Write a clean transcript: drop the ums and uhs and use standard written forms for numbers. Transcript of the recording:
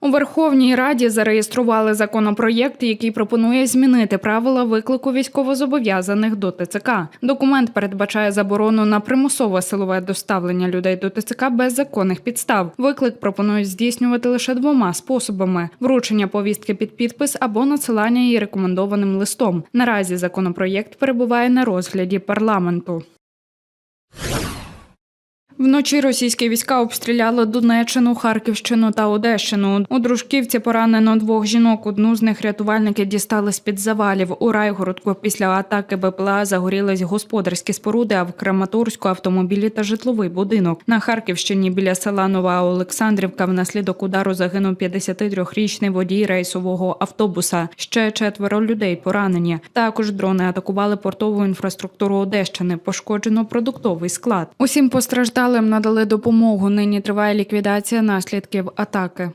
У Верховній Раді зареєстрували законопроєкт, який пропонує змінити правила виклику військовозобов'язаних до ТЦК. Документ передбачає заборону на примусове силове доставлення людей до ТЦК без законних підстав. Виклик пропонують здійснювати лише двома способами – вручення повістки під підпис або надсилання її рекомендованим листом. Наразі законопроєкт перебуває на розгляді парламенту. Вночі російські війська обстріляли Донеччину, Харківщину та Одещину. У Дружківці поранено 2 жінок. Одну з них рятувальники дістали з-під завалів. У Райгородку після атаки БПЛА загорілись господарські споруди, а в Краматорську – автомобілі та житловий будинок. На Харківщині біля села Нова Олександрівка внаслідок удару загинув 53-річний водій рейсового автобуса. Ще 4 людей поранені. Також дрони атакували портову інфраструктуру Одещини. Пошкоджено продуктовий склад. Усім постраждалим надали допомогу. Нині триває ліквідація наслідків атаки.